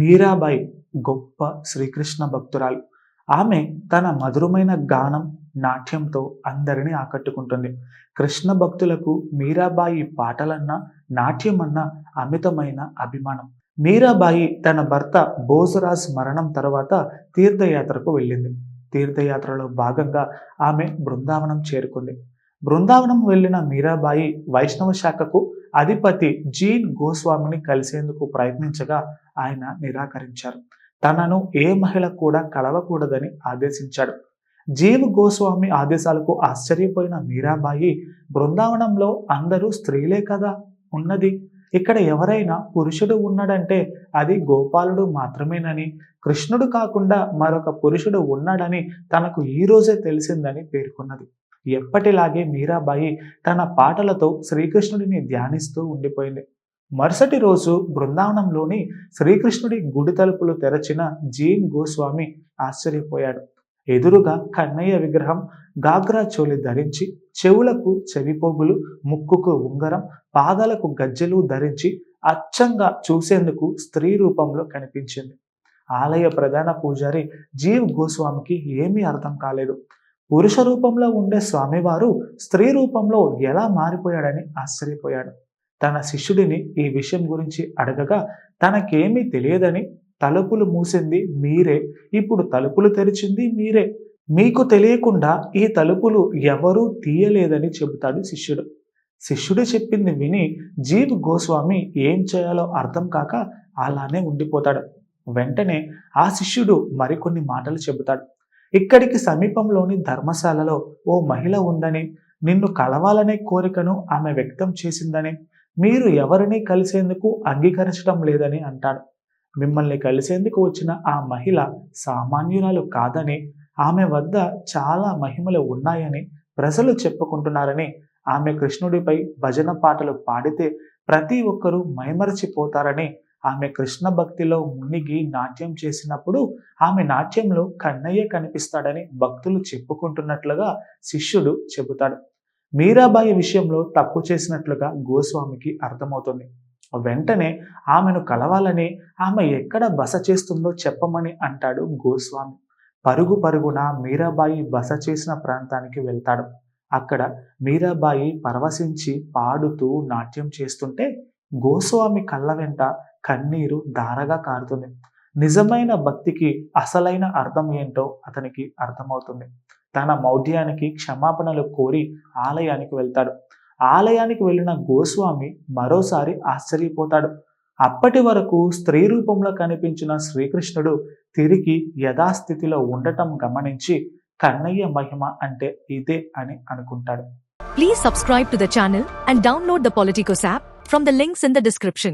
మీరాబాయి గొప్ప శ్రీకృష్ణ భక్తురాలు. ఆమె తన మధురమైన గానం, నాట్యంతో అందరినీ ఆకట్టుకుంటుంది. కృష్ణ భక్తులకు మీరాబాయి పాటలన్నా, నాట్యమన్నా అమితమైన అభిమానం. మీరాబాయి తన భర్త భోజరాజ్ మరణం తర్వాత తీర్థయాత్రకు వెళ్ళింది. తీర్థయాత్రలో భాగంగా ఆమె బృందావనం చేరుకుంది. బృందావనం వెళ్ళిన మీరాబాయి వైష్ణవ శాఖకు అధిపతి జీన్ గోస్వామిని కలిసేందుకు ప్రయత్నించగా ఆయన నిరాకరించారు. తనను ఏ మహిళ కూడా కలవకూడదని ఆదేశించాడు. జీవ్ గోస్వామి ఆదేశాలకు ఆశ్చర్యపోయిన మీరాబాయి, బృందావనంలో అందరూ స్త్రీలే కదా ఉన్నది, ఇక్కడ ఎవరైనా పురుషుడు ఉన్నాడంటే అది గోపాలుడు మాత్రమేనని, కృష్ణుడు కాకుండా మరొక పురుషుడు ఉన్నాడని తనకు ఈ రోజే తెలిసిందని పేర్కొన్నది. ఎప్పటిలాగే మీరాబాయి తన పాటలతో శ్రీకృష్ణుడిని ధ్యానిస్తూ ఉండిపోయింది. మరుసటి రోజు బృందావనంలోని శ్రీకృష్ణుడి గుడి తలుపులు తెరచిన జీన్ గోస్వామి ఆశ్చర్యపోయాడు. ఎదురుగా కన్నయ్య విగ్రహం గాగ్రా చోలి ధరించి, చెవులకు చెవిపోగులు, ముక్కుకు ఉంగరం, పాదాలకు గజ్జెలు ధరించి అచ్చంగా చూసేందుకు స్త్రీ రూపంలో కనిపించింది. ఆలయ ప్రధాన పూజారి జీవ్ గోస్వామికి ఏమీ అర్థం కాలేదు. పురుష రూపంలో ఉండే స్వామివారు స్త్రీ రూపంలో ఎలా మారిపోయాడని ఆశ్చర్యపోయాడు. తన శిష్యుడిని ఈ విషయం గురించి అడగగా తనకేమీ తెలియదని, తలుపులు మూసింది మీరే, ఇప్పుడు తలుపులు తెరిచింది మీరే, మీకు తెలియకుండా ఈ తలుపులు ఎవరూ తీయలేదని చెబుతాడు శిష్యుడు. శిష్యుడు చెప్పింది విని జీవ్ గోస్వామి ఏం చేయాలో అర్థం కాక అలానే ఉండిపోతాడు. వెంటనే ఆ శిష్యుడు మరికొన్ని మాటలు చెబుతాడు. ఇక్కడికి సమీపంలోని ధర్మశాలలో ఓ మహిళ ఉందని, నిన్ను కలవాలనే కోరికను ఆమె వ్యక్తం చేసిందని, మీరు ఎవరిని కలిసేందుకు అంగీకరించడం లేదని అంటాడు. మిమ్మల్ని కలిసేందుకు వచ్చిన ఆ మహిళ సామాన్యురాలు కాదని, ఆమె వద్ద చాలా మహిమలు ఉన్నాయని ప్రజలు చెప్పుకుంటున్నారని, ఆమె కృష్ణుడిపై భజన పాటలు పాడితే ప్రతి ఒక్కరూ మైమరచిపోతారని, ఆమె కృష్ణ భక్తిలో మునిగి నాట్యం చేసినప్పుడు ఆమె నాట్యంలో కన్నయ్య కనిపిస్తాడని భక్తులు చెప్పుకుంటున్నట్లుగా శిష్యుడు చెబుతాడు. మీరాబాయి విషయంలో తప్పు చేసినట్లుగా గోస్వామికి అర్థమవుతుంది. వెంటనే ఆమెను కలవాలని, ఆమె ఎక్కడ బస చేస్తుందో చెప్పమని అంటాడు గోస్వామి. పరుగు పరుగున మీరాబాయి బస చేసిన ప్రాంతానికి వెళ్తాడు. అక్కడ మీరాబాయి పరవశించి పాడుతూ నాట్యం చేస్తుంటే గోస్వామి కళ్ళ వెంట కన్నీరు ధారగా కారుతుంది. నిజమైన భక్తికి అసలైన అర్థం ఏంటో అతనికి అర్థమవుతుంది. తన మౌఢ్యానికి క్షమాపణలు కోరి ఆలయానికి వెళ్తాడు. ఆలయానికి వెళ్ళిన గోస్వామి మరోసారి ఆశ్చర్యపోతాడు. అప్పటి వరకు స్త్రీ రూపంలో కనిపించిన శ్రీకృష్ణుడు తిరిగి యథాస్థితిలో ఉండటం గమనించి కన్నయ్య మహిమ అంటే ఇదే అని అనుకుంటాడు. Please subscribe to the channel and download the Politicos app from the links in the description.